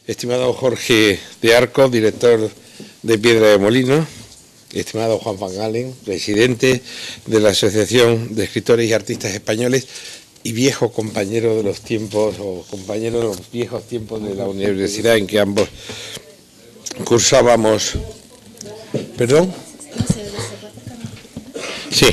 Estimado Jorge de Arco, director de Piedra de Molino, estimado Juan Van Galen, presidente de la Asociación de Escritores y Artistas Españoles y viejo compañero de los tiempos, o compañero de los viejos tiempos de la universidad en que ambos cursábamos. ¿Perdón? Sí.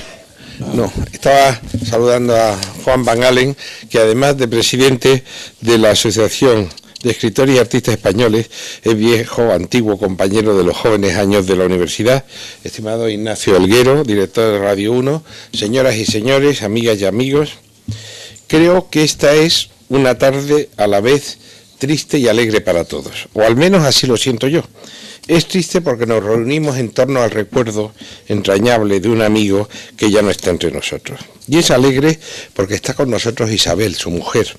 No, estaba saludando a Juan Van Galen, que además de presidente de la Asociación de Escritores y Artistas Españoles, es viejo, antiguo compañero de los jóvenes años de la universidad. Estimado Ignacio Olguero, director de Radio 1, señoras y señores, amigas y amigos, creo que esta es una tarde a la vez triste y alegre para todos, o al menos así lo siento yo. Es triste porque nos reunimos en torno al recuerdo entrañable de un amigo que ya no está entre nosotros. Y es alegre porque está con nosotros Isabel, su mujer,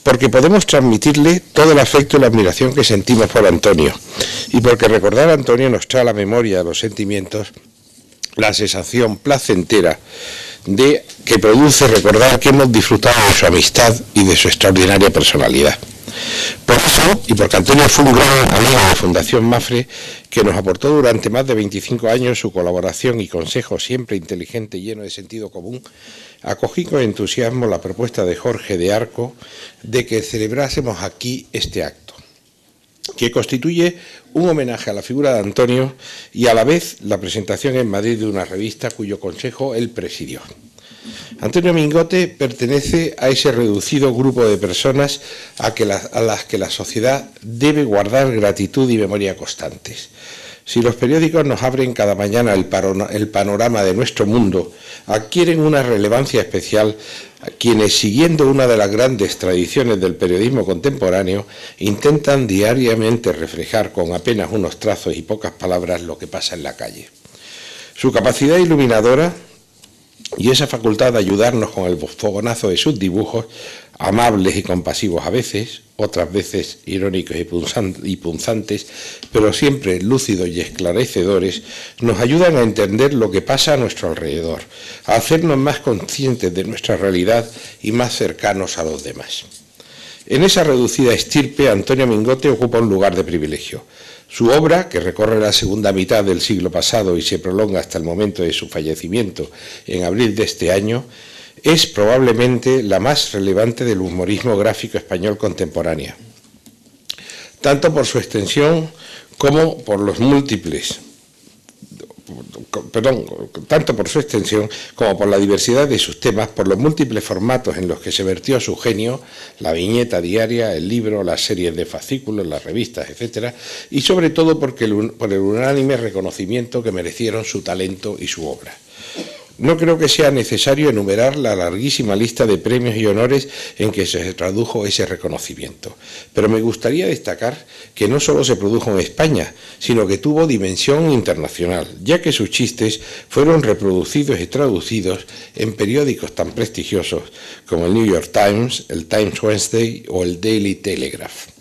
porque podemos transmitirle todo el afecto y la admiración que sentimos por Antonio, y porque recordar a Antonio nos trae a la memoria de los sentimientos la sensación placentera que produce recordar que hemos disfrutado de su amistad y de su extraordinaria personalidad. Por eso, y porque Antonio fue un gran amigo de Fundación Mafre, que nos aportó durante más de 25 años su colaboración y consejo siempre inteligente y lleno de sentido común, acogí con entusiasmo la propuesta de Jorge de Arco de que celebrásemos aquí este acto, que constituye un homenaje a la figura de Antonio y a la vez la presentación en Madrid de una revista cuyo consejo él presidió. Antonio Mingote pertenece a ese reducido grupo de personas a las que la sociedad debe guardar gratitud y memoria constantes. Si los periódicos nos abren cada mañana el panorama de nuestro mundo, adquieren una relevancia especial a quienes, siguiendo una de las grandes tradiciones del periodismo contemporáneo, intentan diariamente reflejar con apenas unos trazos y pocas palabras lo que pasa en la calle. Su capacidad iluminadora y esa facultad de ayudarnos con el fogonazo de sus dibujos, amables y compasivos a veces, otras veces irónicos y punzantes, pero siempre lúcidos y esclarecedores, nos ayudan a entender lo que pasa a nuestro alrededor, a hacernos más conscientes de nuestra realidad y más cercanos a los demás. En esa reducida estirpe, Antonio Mingote ocupa un lugar de privilegio. Su obra, que recorre la segunda mitad del siglo pasado y se prolonga hasta el momento de su fallecimiento en abril de este año, es probablemente la más relevante del humorismo gráfico español contemporáneo, tanto por su extensión como por los múltiples, tanto por su extensión como por la diversidad de sus temas, por los múltiples formatos en los que se vertió su genio, la viñeta diaria, el libro, las series de fascículos, las revistas, etcétera, y sobre todo por el unánime reconocimiento que merecieron su talento y su obra. No creo que sea necesario enumerar la larguísima lista de premios y honores en que se tradujo ese reconocimiento, pero me gustaría destacar que no solo se produjo en España, sino que tuvo dimensión internacional, ya que sus chistes fueron reproducidos y traducidos en periódicos tan prestigiosos como el New York Times, el Times Wednesday o el Daily Telegraph.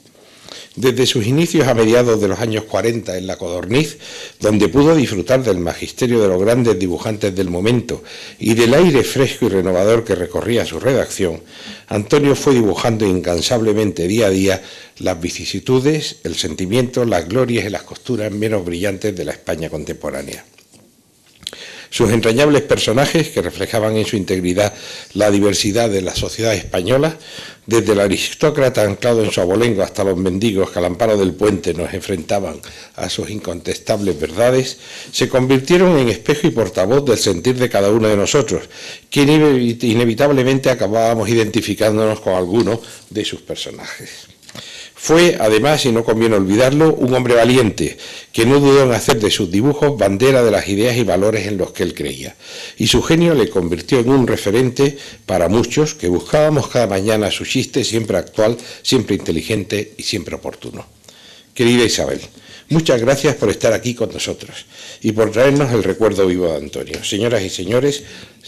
Desde sus inicios a mediados de los años 40 en La Codorniz, donde pudo disfrutar del magisterio de los grandes dibujantes del momento y del aire fresco y renovador que recorría su redacción, Antonio fue dibujando incansablemente día a día las vicisitudes, el sentimiento, las glorias y las costuras menos brillantes de la España contemporánea. Sus entrañables personajes, que reflejaban en su integridad la diversidad de la sociedad española, desde el aristócrata anclado en su abolengo hasta los mendigos que al amparo del puente nos enfrentaban a sus incontestables verdades, se convirtieron en espejo y portavoz del sentir de cada uno de nosotros, que inevitablemente acabábamos identificándonos con alguno de sus personajes. Fue, además, y no conviene olvidarlo, un hombre valiente, que no dudó en hacer de sus dibujos bandera de las ideas y valores en los que él creía, y su genio le convirtió en un referente para muchos que buscábamos cada mañana su chiste siempre actual, siempre inteligente y siempre oportuno. Querida Isabel, muchas gracias por estar aquí con nosotros y por traernos el recuerdo vivo de Antonio. Señoras y señores,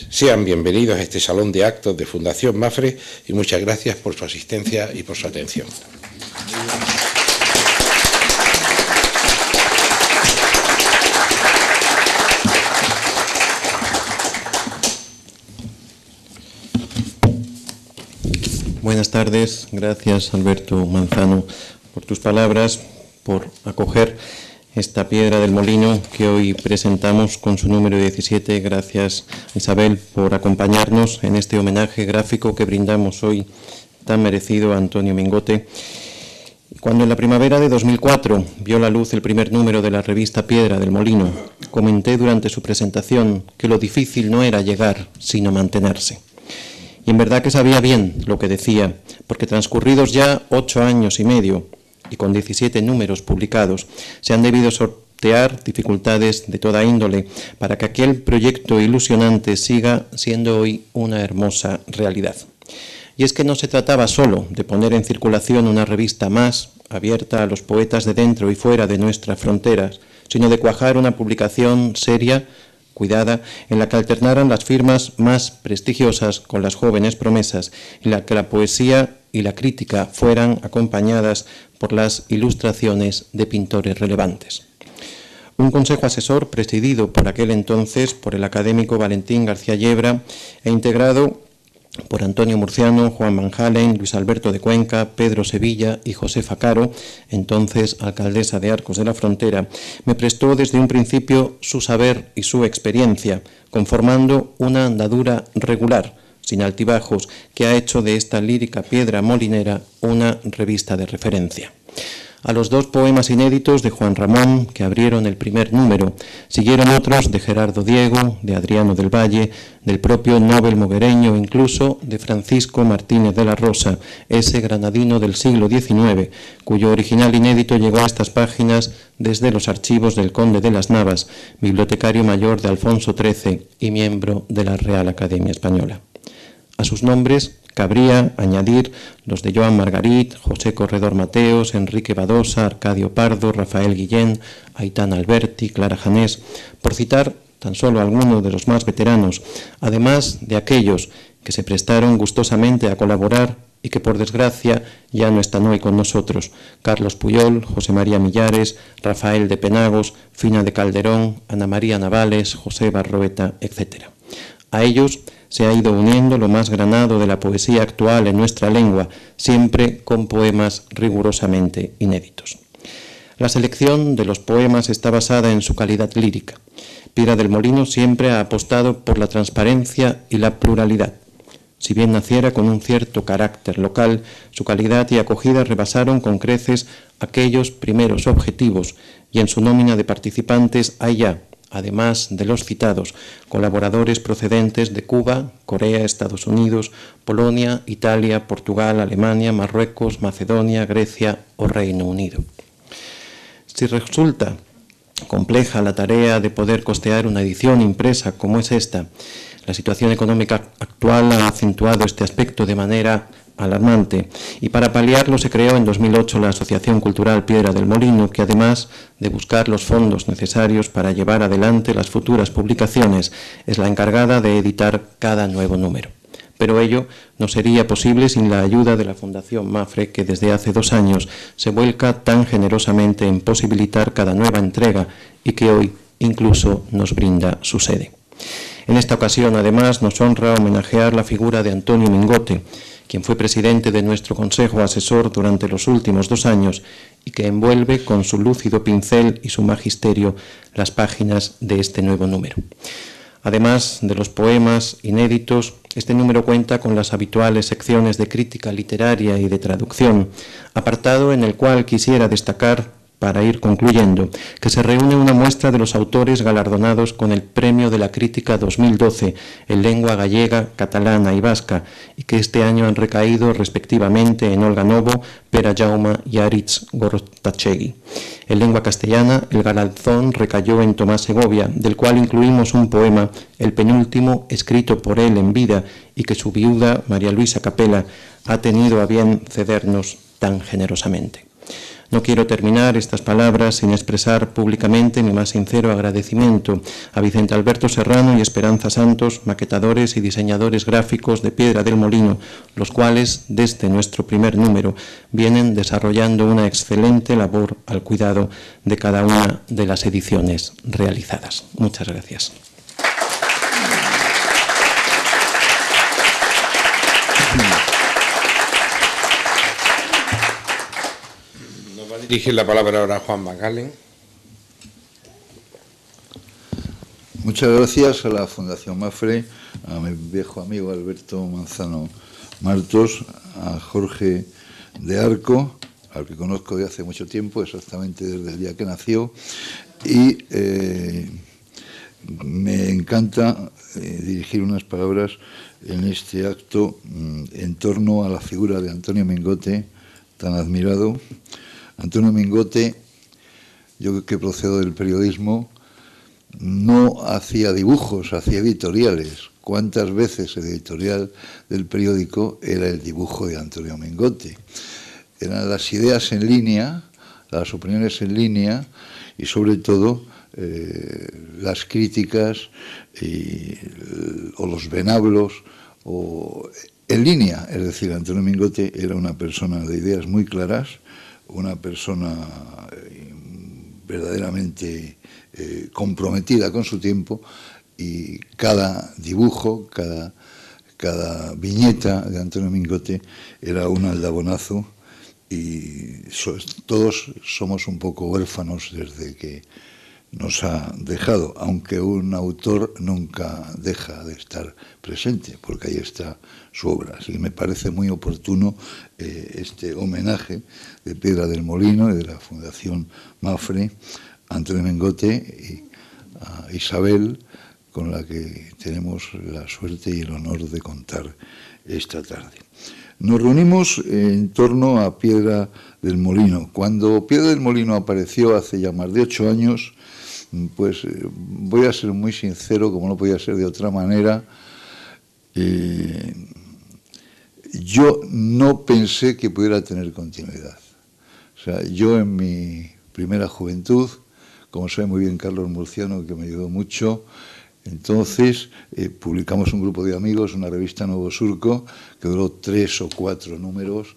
sean bienvenidos a este salón de actos de Fundación Mafre y muchas gracias por su asistencia y por su atención. Buenas tardes, gracias Alberto Manzano por tus palabras, por acoger esta piedra del molino que hoy presentamos con su número 17. Gracias, Isabel, por acompañarnos en este homenaje gráfico que brindamos hoy tan merecido a Antonio Mingote. Cuando en la primavera de 2004 vio la luz el primer número de la revista Piedra del Molino, comenté durante su presentación que lo difícil no era llegar, sino mantenerse. Y en verdad que sabía bien lo que decía, porque transcurridos ya 8 años y medio, y con 17 números publicados, se han debido sortear dificultades de toda índole para que aquel proyecto ilusionante siga siendo hoy una hermosa realidad. Y es que no se trataba solo de poner en circulación una revista más, abierta a los poetas de dentro y fuera de nuestras fronteras, sino de cuajar una publicación seria, cuidada, en la que alternaran las firmas más prestigiosas con las jóvenes promesas, en la que la poesía y la crítica fueran acompañadas por las ilustraciones de pintores relevantes. Un consejo asesor presidido por aquel entonces por el académico Valentín García Yebra e integrado por Antonio Murciano, Juan Van Halen, Luis Alberto de Cuenca, Pedro Sevilla y Josefa Caro, entonces alcaldesa de Arcos de la Frontera, me prestó desde un principio su saber y su experiencia, conformando una andadura regular, sin altibajos, que ha hecho de esta lírica piedra molinera una revista de referencia. A los 2 poemas inéditos de Juan Ramón, que abrieron el primer número, siguieron otros de Gerardo Diego, de Adriano del Valle, del propio Nobel moguereño, incluso de Francisco Martínez de la Rosa, ese granadino del siglo XIX, cuyo original inédito llegó a estas páginas desde los archivos del conde de las Navas, bibliotecario mayor de Alfonso XIII y miembro de la Real Academia Española. A sus nombres cabría añadir los de Joan Margarit, José Corredor Mateos, Enrique Badosa, Arcadio Pardo, Rafael Guillén, Aitana Alberti, Clara Janés, por citar tan solo algunos de los más veteranos, además de aquellos que se prestaron gustosamente a colaborar y que por desgracia ya no están hoy con nosotros: Carlos Puyol, José María Millares, Rafael de Penagos, Fina de Calderón, Ana María Navales, José Barroeta, etc. A ellos se ha ido uniendo lo más granado de la poesía actual en nuestra lengua, siempre con poemas rigurosamente inéditos. La selección de los poemas está basada en su calidad lírica. Piedra del Molino siempre ha apostado por la transparencia y la pluralidad. Si bien naciera con un cierto carácter local, su calidad y acogida rebasaron con creces aquellos primeros objetivos, y en su nómina de participantes hay ya, además de los citados, colaboradores procedentes de Cuba, Corea, Estados Unidos, Polonia, Italia, Portugal, Alemania, Marruecos, Macedonia, Grecia o Reino Unido. Si resulta compleja la tarea de poder costear una edición impresa como es esta, la situación económica actual ha acentuado este aspecto de manera alarmante, y para paliarlo se creó en 2008 la Asociación Cultural Piedra del Molino, que además de buscar los fondos necesarios para llevar adelante las futuras publicaciones, es la encargada de editar cada nuevo número. Pero ello no sería posible sin la ayuda de la Fundación Mafre, que desde hace 2 años se vuelca tan generosamente en posibilitar cada nueva entrega y que hoy incluso nos brinda su sede. En esta ocasión, además, nos honra homenajear la figura de Antonio Mingote, quien fue presidente de nuestro Consejo Asesor durante los últimos 2 años y que envuelve con su lúcido pincel y su magisterio las páginas de este nuevo número. Además de los poemas inéditos, este número cuenta con las habituales secciones de crítica literaria y de traducción, apartado en el cual quisiera destacar, para ir concluyendo, que se reúne una muestra de los autores galardonados con el Premio de la Crítica 2012 en lengua gallega, catalana y vasca, y que este año han recaído respectivamente en Olga Novo, Pera Jauma y Aritz Gorotachegui. En lengua castellana, el galardón recayó en Tomás Segovia, del cual incluimos un poema, el penúltimo, escrito por él en vida y que su viuda, María Luisa Capela, ha tenido a bien cedernos tan generosamente. No quiero terminar estas palabras sin expresar públicamente mi más sincero agradecimiento a Vicente Alberto Serrano y Esperanza Santos, maquetadores y diseñadores gráficos de Piedra del Molino, los cuales, desde nuestro primer número, vienen desarrollando una excelente labor al cuidado de cada una de las ediciones realizadas. Muchas gracias. Dirige la palabra ahora a Juan Van-Galen. Muchas gracias a la Fundación Mapfre, a mi viejo amigo Alberto Manzano Martos, a Jorge de Arco, al que conozco de hace mucho tiempo, exactamente desde el día que nació, y me encanta dirigir unas palabras en este acto en torno a la figura de Antonio Mingote, tan admirado. Antonio Mingote, yo que procedo del periodismo, no hacía dibujos, hacía editoriales. ¿Cuántas veces el editorial del periódico era el dibujo de Antonio Mingote? Eran las ideas en línea, las opiniones en línea y sobre todo las críticas o los venablos o en línea. Es decir, Antonio Mingote era una persona de ideas muy claras, una persona verdaderamente comprometida con su tiempo, y cada dibujo, cada viñeta de Antonio Mingote era un aldabonazo, y todos somos un poco huérfanos desde que nos ha dejado, aunque un autor nunca deja de estar presente, porque ahí está su obra. Así que me parece muy oportuno este homenaje de Piedra del Molino y de la Fundación Mapfre a Antonio Mingote y a Isabel, con la que tenemos la suerte y el honor de contar esta tarde. Nos reunimos en torno a Piedra del Molino. Cuando Piedra del Molino apareció hace ya más de 8 años, pues voy a ser muy sincero, como no podía ser de otra manera, yo no pensé que pudiera tener continuidad. O sea, yo en mi primera juventud, como sabe muy bien Carlos Murciano, que me ayudó mucho, entonces publicamos un grupo de amigos, una revista Nuevo Surco, que duró 3 o 4 números.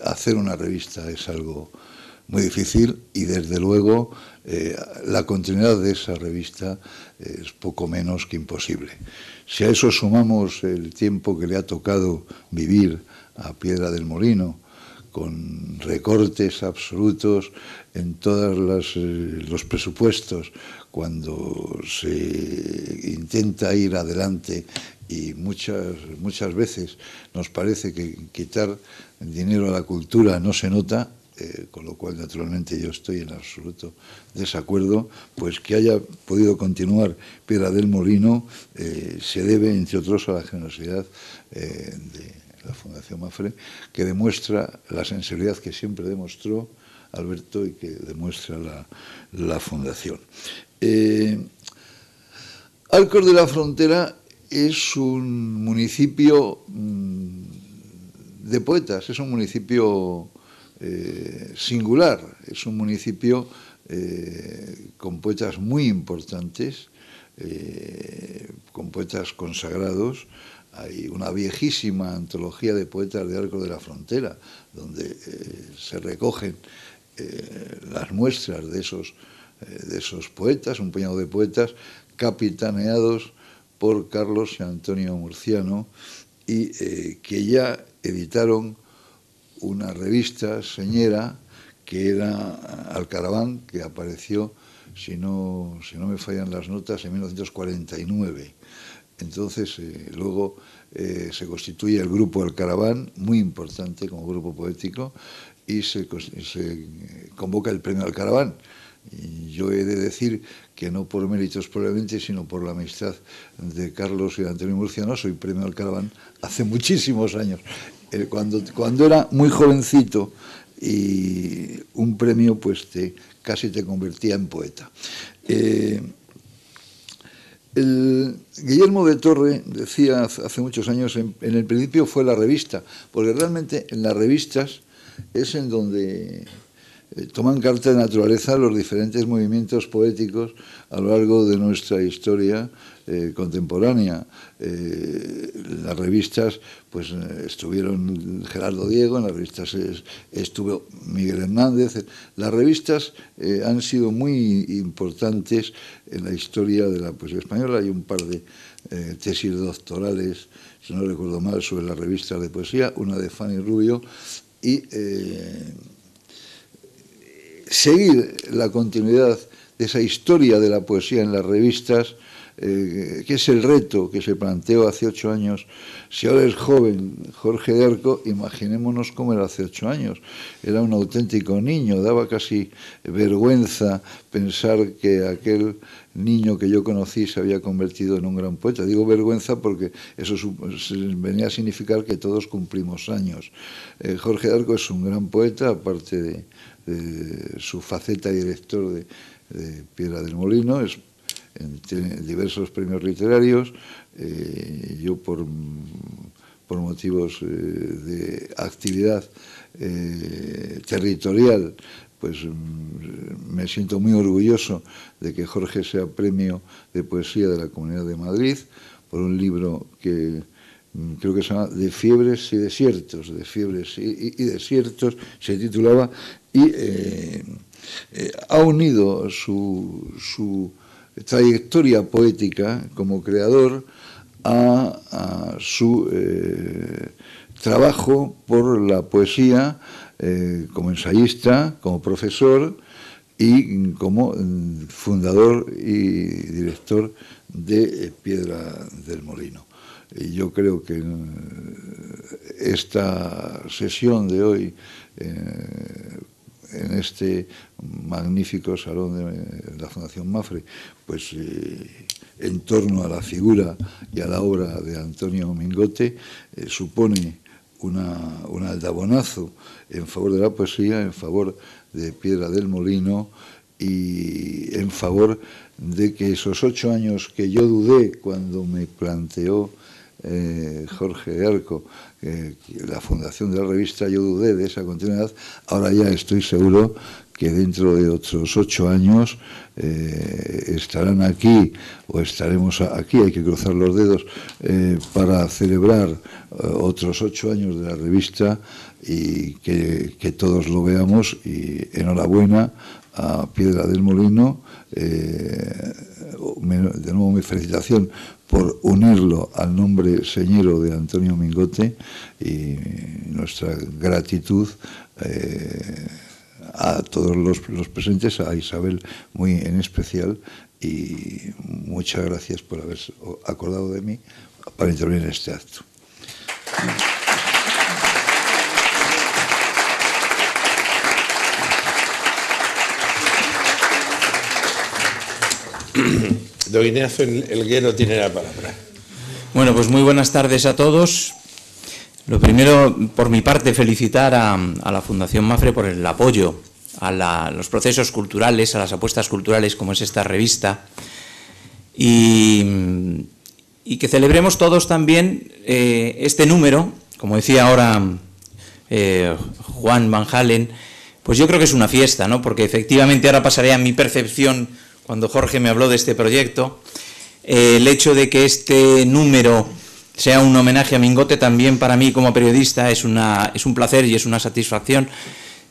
Hacer una revista es algo muy difícil y desde luego la continuidad de esa revista es poco menos que imposible. Si a eso sumamos el tiempo que le ha tocado vivir a Piedra del Molino, con recortes absolutos en todos los presupuestos, cuando se intenta ir adelante, y muchas veces nos parece que quitar dinero a la cultura no se nota, con lo cual naturalmente yo estoy en absoluto desacuerdo, pues que haya podido continuar Piedra del Molino se debe, entre otros, a la generosidad de la Fundación Mapfre, que demuestra la sensibilidad que siempre demostró Alberto y que demuestra la Fundación. Arcos de la Frontera es un municipio de poetas, es un municipio singular, es un municipio con poetas muy importantes, con poetas consagrados. Hay una viejísima antología de poetas de Arcos de la Frontera, donde se recogen las muestras de esos poetas, un puñado de poetas capitaneados por Carlos y Antonio Murciano, y que ya editaron una revista señera que era Alcaraván, que apareció, si no me fallan las notas, en 1949. Entonces, luego se constituye el grupo Alcaraván, muy importante como grupo poético, y se convoca el premio Alcaraván. Y yo he de decir que no por méritos probablemente, sino por la amistad de Carlos y de Antonio Murciano, soy premio Alcaraván hace muchísimos años. Cuando era muy jovencito, y un premio pues casi te convertía en poeta. Guillermo de Torre decía hace muchos años, en el principio fue la revista, porque realmente en las revistas es en donde toman carta de naturaleza los diferentes movimientos poéticos a lo largo de nuestra historia contemporánea. Las revistas, pues estuvieron Gerardo Diego, en las revistas estuvo Miguel Hernández. Las revistas han sido muy importantes en la historia de la poesía española. Hay un par de tesis doctorales, si no recuerdo mal, sobre las revistas de poesía, una de Fanny Rubio, y seguir la continuidad de esa historia de la poesía en las revistas, que es el reto que se planteó hace 8 años. Si ahora es joven Jorge de Arco, imaginémonos cómo era hace 8 años. Era un auténtico niño, daba casi vergüenza pensar que aquel niño que yo conocí se había convertido en un gran poeta. Digo vergüenza porque eso venía a significar que todos cumplimos años. Jorge de Arco es un gran poeta, aparte de su faceta de director de Piedra del Molino, tiene diversos premios literarios. Yo por motivos de actividad territorial, pues me siento muy orgulloso de que Jorge sea premio de poesía de la Comunidad de Madrid por un libro que creo que se llama De fiebres y desiertos, de fiebres y desiertos, se titulaba, y ha unido su trayectoria poética como creador a su trabajo por la poesía como ensayista, como profesor y como fundador y director de Piedra del Molino. Y yo creo que esta sesión de hoy, en este magnífico salón de la Fundación Mapfre, pues en torno a la figura y a la obra de Antonio Mingote, supone un aldabonazo en favor de la poesía, en favor de Piedra del Molino y en favor de que esos 8 años que yo dudé cuando me planteó Jorge de Arco la fundación de la revista, yo dudé de esa continuidad. Ahora ya estoy seguro que dentro de otros 8 años estarán aquí o estaremos aquí, hay que cruzar los dedos, para celebrar otros 8 años de la revista y que todos lo veamos. Y enhorabuena a Piedra del Molino, de nuevo mi felicitación por unirlo al nombre señero de Antonio Mingote, y nuestra gratitud a todos los presentes, a Isabel muy en especial, y muchas gracias por haberse acordado de mí para intervenir en este acto. Don Ignacio Elguero tiene la palabra. Bueno, pues muy buenas tardes a todos. Lo primero, por mi parte, felicitar a la Fundación Mapfre por el apoyo a los procesos culturales, a las apuestas culturales como es esta revista, y que celebremos todos también este número, como decía ahora Juan Van Halen. Pues yo creo que es una fiesta, ¿no? Porque efectivamente ahora pasaré a mi percepción cuando Jorge me habló de este proyecto. El hecho de que este número sea un homenaje a Mingote también para mí como periodista es un placer y es una satisfacción.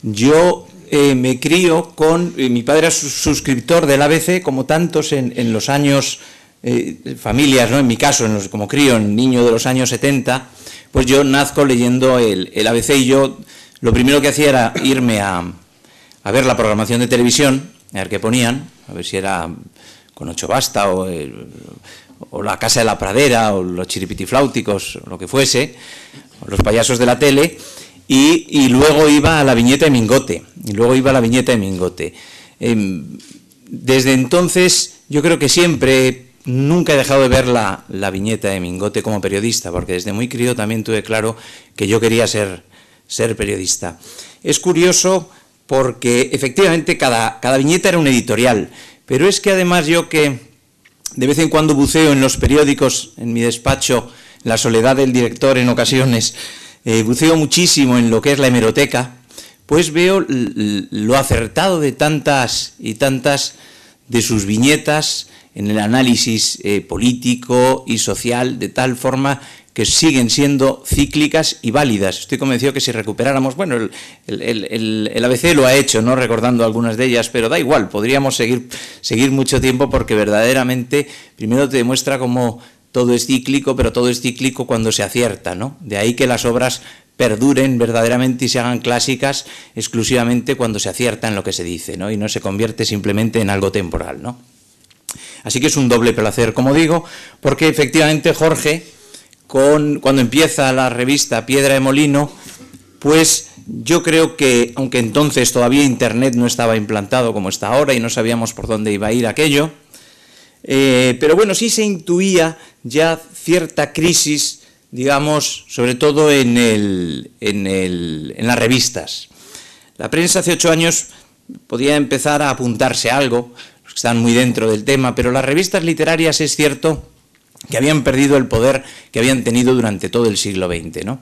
Yo me crío con... mi padre era suscriptor del ABC, como tantos en los años... familias, ¿no? En mi caso, como crío, niño de los años 70, pues yo nazco leyendo el ABC, y yo lo primero que hacía era irme a ver la programación de televisión, a ver qué ponían, a ver si era con Ocho Basta o La Casa de la Pradera o Los Chiripitifláuticos, o lo que fuese, o Los Payasos de la Tele, y luego iba a la viñeta de Mingote, Desde entonces yo creo que nunca he dejado de ver la viñeta de Mingote como periodista, porque desde muy crío también tuve claro que yo quería ser periodista. Es curioso porque efectivamente cada viñeta era un editorial, pero es que además yo, que de vez en cuando buceo en los periódicos, en mi despacho, en la soledad del director en ocasiones, buceo muchísimo en lo que es la hemeroteca, pues veo lo acertado de tantas y tantas de sus viñetas en el análisis político y social, de tal forma que siguen siendo cíclicas y válidas. Estoy convencido que si recuperáramos, bueno, el ABC lo ha hecho, ¿no?, recordando algunas de ellas, pero da igual, podríamos seguir mucho tiempo, porque verdaderamente primero te demuestra cómo todo es cíclico, pero todo es cíclico cuando se acierta, ¿no? De ahí que las obras perduren verdaderamente y se hagan clásicas exclusivamente cuando se acierta en lo que se dice, ¿no? Y no se convierte simplemente en algo temporal, ¿no? Así que es un doble placer, como digo, porque efectivamente Jorge, cuando empieza la revista Piedra de Molino, pues yo creo que, aunque entonces todavía Internet no estaba implantado como está ahora y no sabíamos por dónde iba a ir aquello, pero bueno, sí se intuía ya cierta crisis, digamos, sobre todo en las revistas. La prensa hace 8 años podía empezar a apuntarse a algo, los que están muy dentro del tema, pero las revistas literarias es cierto que habían perdido el poder que habían tenido durante todo el siglo XX, ¿no?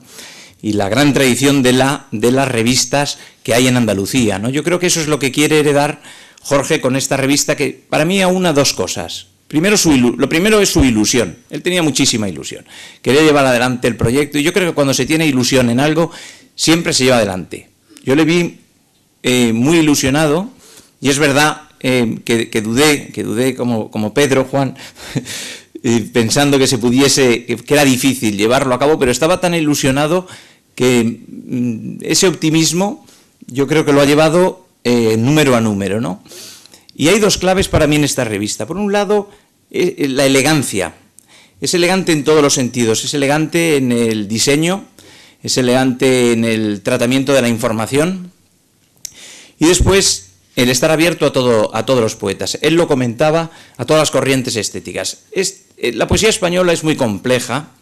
Y la gran tradición de las revistas que hay en Andalucía, ¿no? Yo creo que eso es lo que quiere heredar Jorge con esta revista, que para mí aúna dos cosas. Lo primero es su ilusión. Él tenía muchísima ilusión. Quería llevar adelante el proyecto y yo creo que cuando se tiene ilusión en algo, siempre se lleva adelante. Yo le vi muy ilusionado y es verdad que dudé como Pedro, Juan, pensando que era difícil llevarlo a cabo, pero estaba tan ilusionado que ese optimismo yo creo que lo ha llevado número a número, ¿no? Y hay dos claves para mí en esta revista. Por un lado, la elegancia. Es elegante en todos los sentidos. Es elegante en el diseño, es elegante en el tratamiento de la información y después el estar abierto a todos los poetas. Él lo comentaba, a todas las corrientes estéticas. La poesía española es muy compleja,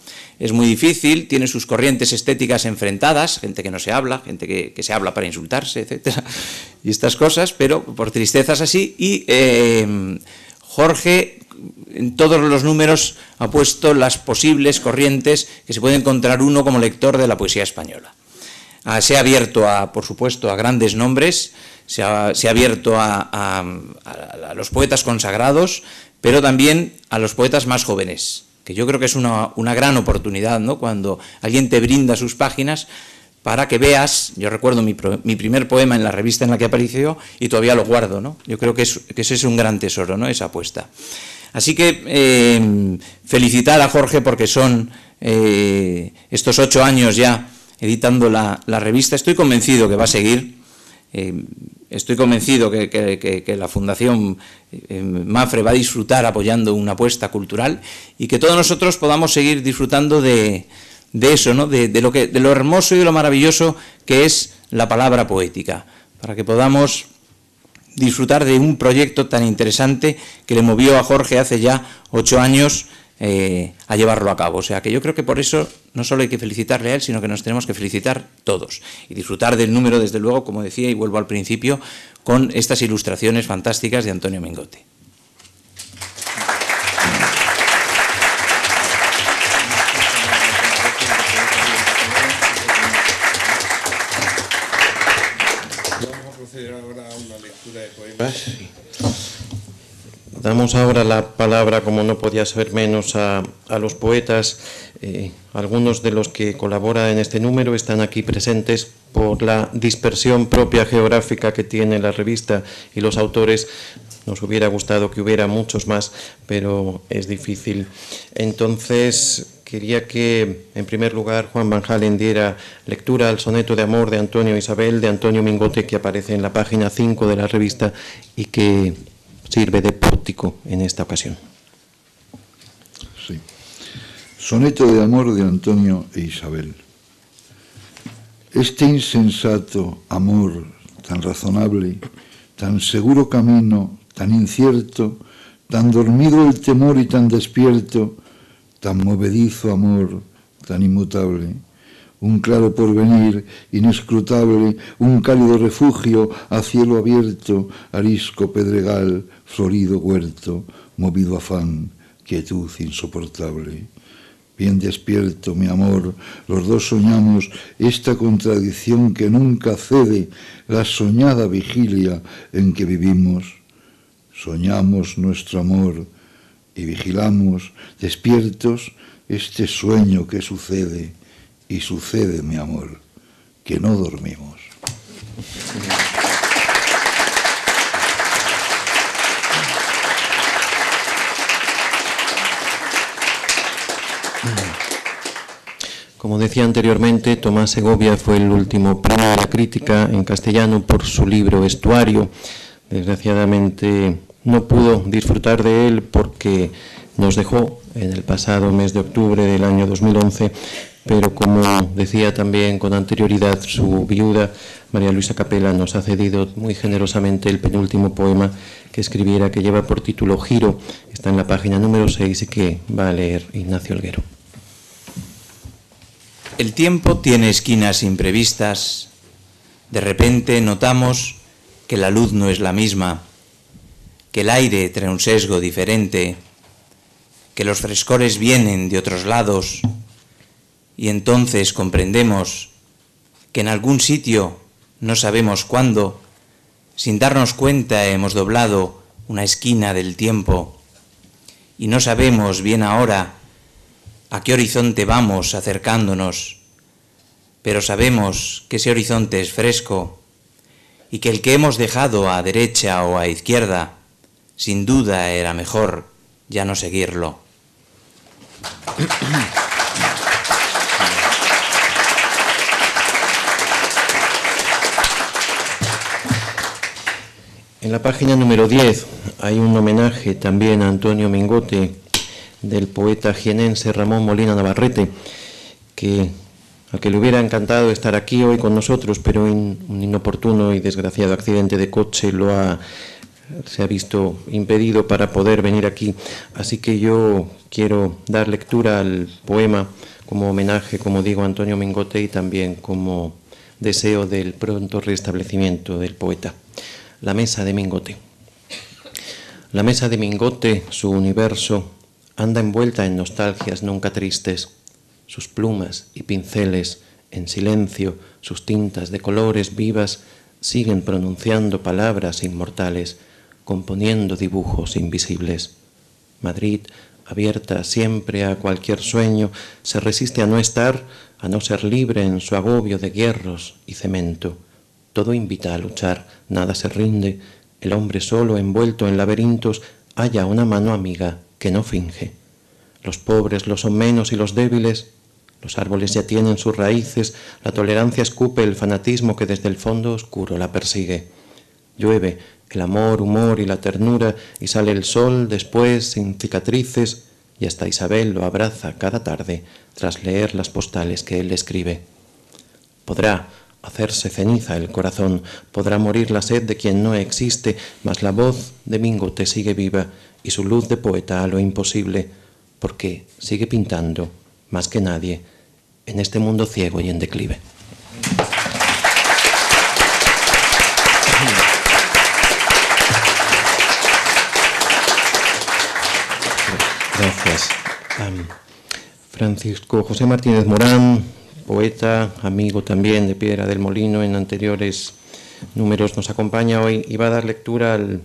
es muy difícil, tiene sus corrientes estéticas enfrentadas, gente que no se habla, gente que se habla para insultarse, etcétera, y estas cosas, pero por tristezas así. Y Jorge, en todos los números, ha puesto las posibles corrientes que se puede encontrar uno como lector de la poesía española. Se ha abierto, por supuesto, a grandes nombres, se ha abierto a los poetas consagrados, pero también a los poetas más jóvenes, que yo creo que es una gran oportunidad, ¿no? Cuando alguien te brinda sus páginas para que veas. Yo recuerdo mi primer poema en la revista en la que apareció y todavía lo guardo, ¿no? Yo creo que ese es un gran tesoro, ¿no? Esa apuesta. Así que felicitar a Jorge porque son estos 8 años ya editando la revista. Estoy convencido que va a seguir. Estoy convencido que la Fundación Mafre va a disfrutar apoyando una apuesta cultural y que todos nosotros podamos seguir disfrutando de eso, ¿no? de lo hermoso y de lo maravilloso que es la palabra poética, para que podamos disfrutar de un proyecto tan interesante que le movió a Jorge hace ya 8 años a llevarlo a cabo. O sea que yo creo que por eso no solo hay que felicitarle a él, sino que nos tenemos que felicitar todos y disfrutar del número, desde luego, como decía, y vuelvo al principio, con estas ilustraciones fantásticas de Antonio Mingote. Vamos a proceder ahora a una lectura de poemas. Damos ahora la palabra, como no podía ser menos, a los poetas. Algunos de los que colaboran en este número están aquí presentes por la dispersión propia geográfica que tiene la revista y los autores. Nos hubiera gustado que hubiera muchos más, pero es difícil. Entonces, quería que, en primer lugar, Juan Van Halen diera lectura al soneto de amor de Antonio Isabel, de Antonio Mingote, que aparece en la página 5 de la revista y que sirve de pórtico en esta ocasión. Sí. Soneto de amor de Antonio e Isabel. Este insensato amor tan razonable, tan seguro camino, tan incierto, tan dormido el temor y tan despierto, tan movedizo amor, tan inmutable, un claro porvenir inescrutable, un cálido refugio a cielo abierto, arisco pedregal, florido huerto, movido afán, quietud insoportable. Bien despierto, mi amor, los dos soñamos esta contradicción que nunca cede, la soñada vigilia en que vivimos. Soñamos nuestro amor y vigilamos, despiertos, este sueño que sucede, y sucede, mi amor, que no dormimos. Como decía anteriormente, Tomás Segovia fue el último premio de la crítica en castellano por su libro Estuario. Desgraciadamente no pudo disfrutar de él porque nos dejó en el pasado mes de octubre del año 2011, pero como decía también con anterioridad su viuda, María Luisa Capela, nos ha cedido muy generosamente el penúltimo poema que escribiera, que lleva por título Giro. Está en la página número 6 y que va a leer Ignacio Olguero. El tiempo tiene esquinas imprevistas. De repente notamos que la luz no es la misma, que el aire trae un sesgo diferente, que los frescores vienen de otros lados, y entonces comprendemos que en algún sitio, no sabemos cuándo, sin darnos cuenta hemos doblado una esquina del tiempo, y no sabemos bien ahora a qué horizonte vamos acercándonos, pero sabemos que ese horizonte es fresco y que el que hemos dejado a derecha o a izquierda, sin duda era mejor ya no seguirlo. En la página número 10 hay un homenaje también a Antonio Mingote del poeta jienense Ramón Molina Navarrete, al que le hubiera encantado estar aquí hoy con nosotros, pero un inoportuno y desgraciado accidente de coche se ha visto impedido para poder venir aquí. Así que yo quiero dar lectura al poema como homenaje, como digo, a Antonio Mingote y también como deseo del pronto restablecimiento del poeta. La mesa de Mingote. La mesa de Mingote, su universo, anda envuelta en nostalgias nunca tristes. Sus plumas y pinceles, en silencio, sus tintas de colores vivas, siguen pronunciando palabras inmortales, componiendo dibujos invisibles. Madrid, abierta siempre a cualquier sueño, se resiste a no estar, a no ser libre en su agobio de hierros y cemento. Todo invita a luchar, nada se rinde. El hombre solo, envuelto en laberintos, halla una mano amiga que no finge. Los pobres lo son menos y los débiles. Los árboles ya tienen sus raíces, la tolerancia escupe el fanatismo que desde el fondo oscuro la persigue. Llueve el amor, humor y la ternura, y sale el sol después sin cicatrices, y hasta Isabel lo abraza cada tarde tras leer las postales que él escribe. Podrá hacerse ceniza el corazón, podrá morir la sed de quien no existe, mas la voz de Mingote sigue viva y su luz de poeta a lo imposible, porque sigue pintando, más que nadie, en este mundo ciego y en declive. Gracias. Francisco José Martínez Morán, poeta, amigo también de Piedra del Molino, en anteriores números nos acompaña hoy y va a dar lectura al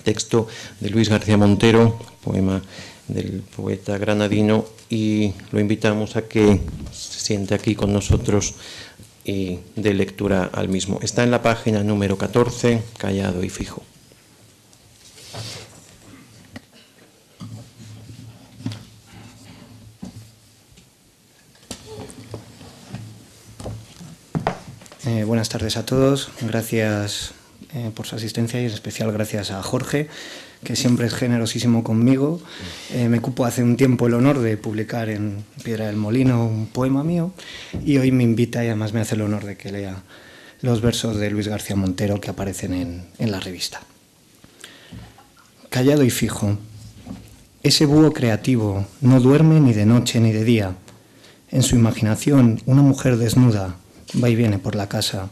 texto de Luis García Montero, poema del poeta granadino, y lo invitamos a que se siente aquí con nosotros y dé lectura al mismo. Está en la página número 14, Callado y Fijo. Buenas tardes a todos. Gracias por su asistencia y en especial gracias a Jorge, que siempre es generosísimo conmigo. Me cupo hace un tiempo el honor de publicar en Piedra del Molino un poema mío y hoy me invita y además me hace el honor de que lea los versos de Luis García Montero que aparecen en la revista. Callado y fijo. Ese búho creativo no duerme ni de noche ni de día. En su imaginación, una mujer desnuda va y viene por la casa.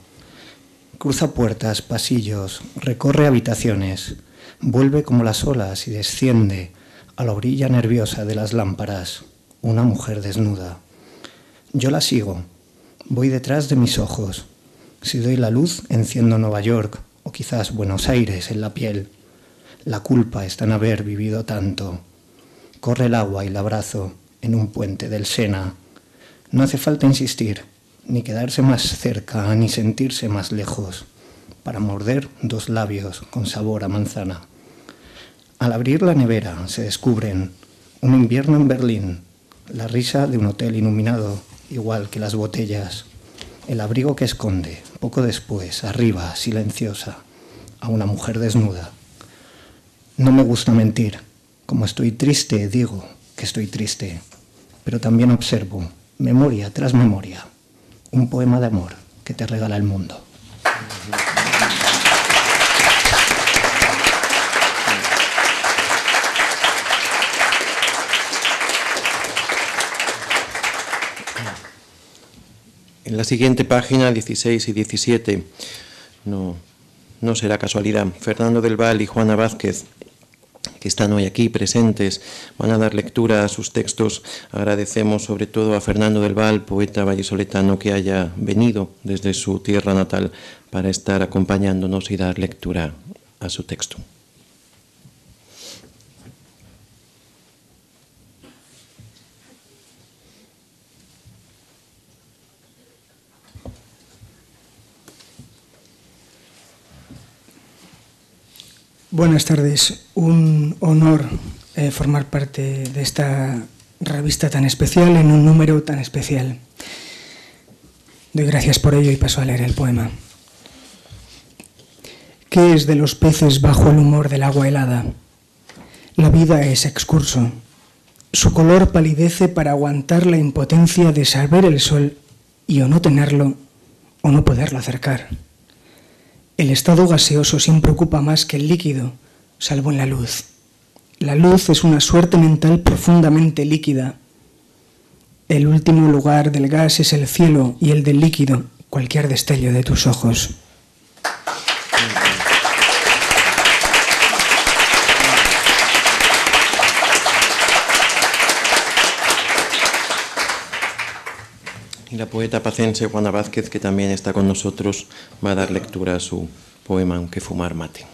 Cruza puertas, pasillos, recorre habitaciones, vuelve como las olas y desciende a la orilla nerviosa de las lámparas. Una mujer desnuda. Yo la sigo, voy detrás de mis ojos. Si doy la luz, enciendo Nueva York o quizás Buenos Aires en la piel. La culpa está en haber vivido tanto. Corre el agua y la abrazo en un puente del Sena. No hace falta insistir, ni quedarse más cerca, ni sentirse más lejos, para morder dos labios con sabor a manzana. Al abrir la nevera se descubren un invierno en Berlín, la risa de un hotel iluminado igual que las botellas. El abrigo que esconde, poco después, arriba, silenciosa, a una mujer desnuda. No me gusta mentir. Como estoy triste, digo que estoy triste. Pero también observo, memoria tras memoria, un poema de amor que te regala el mundo. En la siguiente página, 16 y 17, no será casualidad, Fernando del Val y Juana Vázquez, que están hoy aquí presentes, van a dar lectura a sus textos. Agradecemos sobre todo a Fernando del Val, poeta vallisoletano, que haya venido desde su tierra natal para estar acompañándonos y dar lectura a su texto. Buenas tardes. Un honor formar parte de esta revista tan especial en un número tan especial. Doy gracias por ello y paso a leer el poema. ¿Qué es de los peces bajo el humor del agua helada? La vida es excurso. Su color palidece para aguantar la impotencia de saber el sol y o no tenerlo o no poderlo acercar. El estado gaseoso siempre ocupa más que el líquido, salvo en la luz. La luz es una suerte mental profundamente líquida. El último lugar del gas es el cielo y el del líquido, cualquier destello de tus ojos. Y la poeta pacense Juana Vázquez, que también está con nosotros, va a dar lectura a su poema Aunque fumar mate.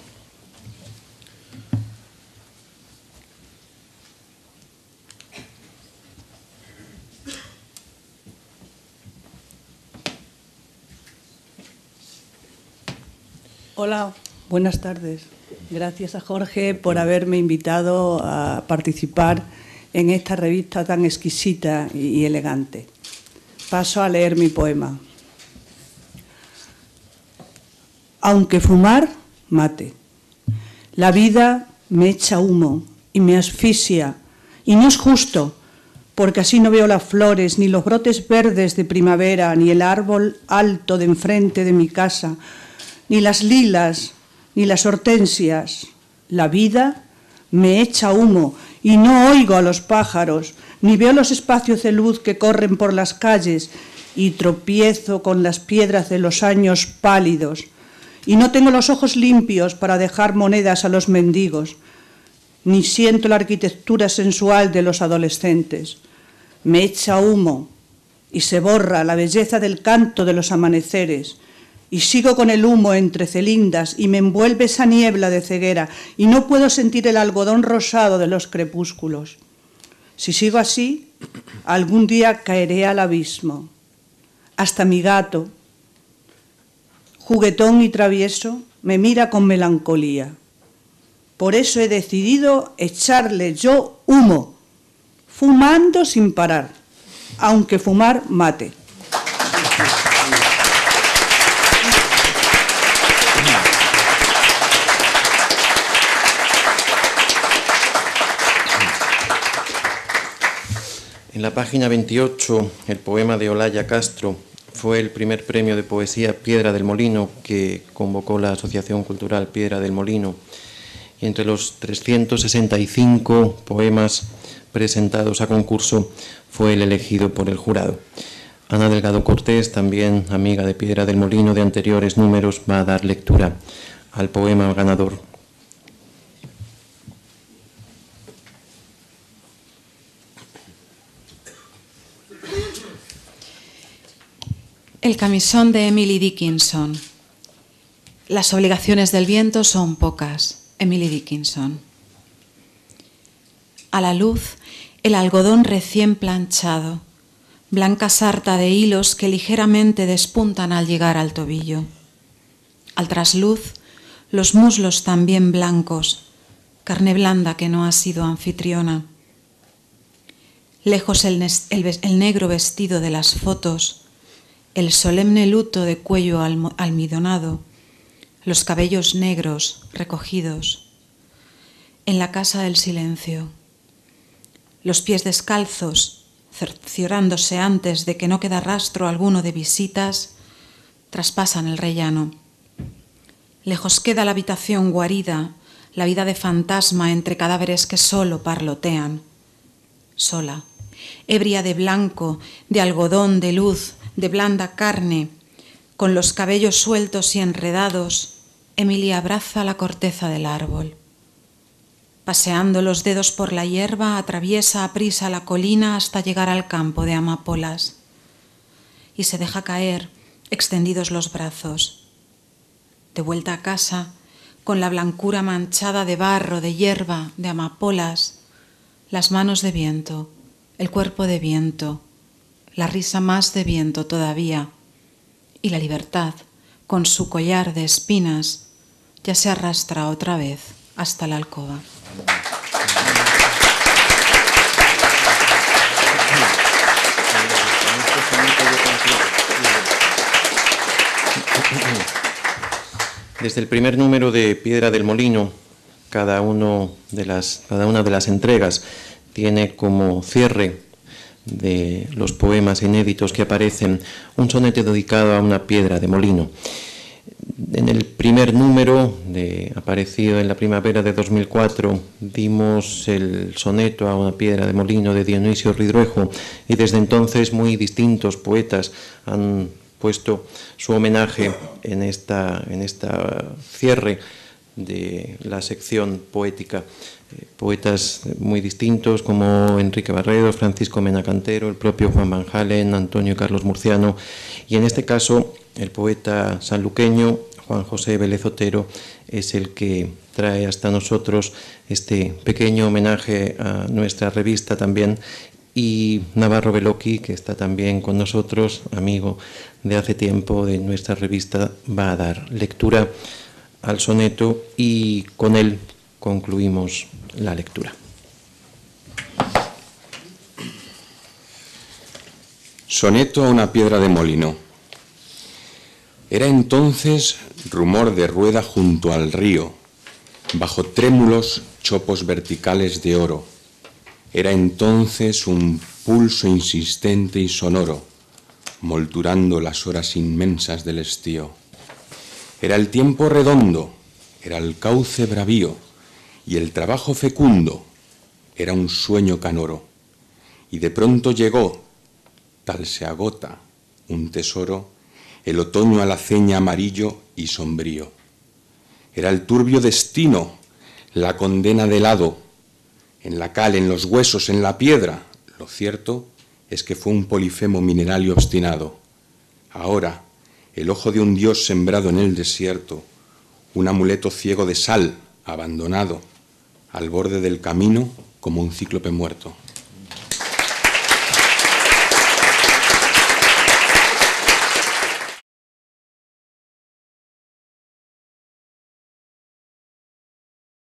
Hola, buenas tardes. Gracias a Jorge por haberme invitado a participar en esta revista tan exquisita y elegante. Paso a leer mi poema. Aunque fumar mate. La vida me echa humo y me asfixia, y no es justo, porque así no veo las flores, ni los brotes verdes de primavera, ni el árbol alto de enfrente de mi casa, ni las lilas, ni las hortensias. La vida me echa humo y no oigo a los pájaros, ni veo los espacios de luz que corren por las calles, y tropiezo con las piedras de los años pálidos, y no tengo los ojos limpios para dejar monedas a los mendigos, ni siento la arquitectura sensual de los adolescentes. Me echa humo y se borra la belleza del canto de los amaneceres, y sigo con el humo entre celindas y me envuelve esa niebla de ceguera y no puedo sentir el algodón rosado de los crepúsculos. Si sigo así, algún día caeré al abismo. Hasta mi gato, juguetón y travieso, me mira con melancolía. Por eso he decidido echarle yo humo, fumando sin parar, aunque fumar mate. En la página 28, el poema de Olaya Castro fue el primer premio de poesía Piedra del Molino que convocó la Asociación Cultural Piedra del Molino. Y entre los 365 poemas presentados a concurso fue el elegido por el jurado. Ana Delgado Cortés, también amiga de Piedra del Molino de anteriores números, va a dar lectura al poema ganador. El camisón de Emily Dickinson. Las obligaciones del viento son pocas. Emily Dickinson. A la luz, el algodón recién planchado, blanca sarta de hilos que ligeramente despuntan al llegar al tobillo. Al trasluz, los muslos también blancos, carne blanda que no ha sido anfitriona. lejos el negro vestido de las fotos, el solemne luto de cuello almidonado, los cabellos negros recogidos. En la casa del silencio, los pies descalzos, cerciorándose antes de que no queda rastro alguno de visitas, traspasan el rellano. Lejos queda la habitación guarida, la vida de fantasma entre cadáveres que solo parlotean. Sola, ebria de blanco, de algodón, de luz, de blanda carne, con los cabellos sueltos y enredados, Emilia abraza la corteza del árbol. Paseando los dedos por la hierba, atraviesa aprisa la colina hasta llegar al campo de amapolas y se deja caer, extendidos los brazos. De vuelta a casa, con la blancura manchada de barro, de hierba, de amapolas, las manos de viento, el cuerpo de viento, la risa más de viento todavía, y la libertad, con su collar de espinas, ya se arrastra otra vez hasta la alcoba. Desde el primer número de Piedra del Molino, cada una de las entregas tiene como cierre de los poemas inéditos que aparecen un soneto dedicado a una piedra de molino. En el primer número, aparecido en la primavera de 2004, dimos el soneto a una piedra de molino de Dionisio Ridruejo, y desde entonces muy distintos poetas han puesto su homenaje en esta cierre de la sección poética. Poetas muy distintos como Enrique Barredo, Francisco Mena Cantero, el propio Juan Van Halen, Antonio Carlos Murciano, y en este caso el poeta sanluqueño Juan José Vélez Otero es el que trae hasta nosotros este pequeño homenaje a nuestra revista también, y Navarro Beloki, que está también con nosotros, amigo de hace tiempo de nuestra revista, va a dar lectura al soneto y con él concluimos la lectura. Soneto a una piedra de molino. Era entonces rumor de rueda junto al río, bajo trémulos chopos verticales de oro. Era entonces un pulso insistente y sonoro, molturando las horas inmensas del estío. Era el tiempo redondo, era el cauce bravío, y el trabajo fecundo era un sueño canoro. Y de pronto llegó, tal se agota un tesoro, el otoño alaceña amarillo y sombrío. Era el turbio destino, la condena del hado, en la cal, en los huesos, en la piedra. Lo cierto es que fue un polifemo mineral y obstinado. Ahora, el ojo de un dios sembrado en el desierto, un amuleto ciego de sal, abandonado, al borde del camino como un cíclope muerto.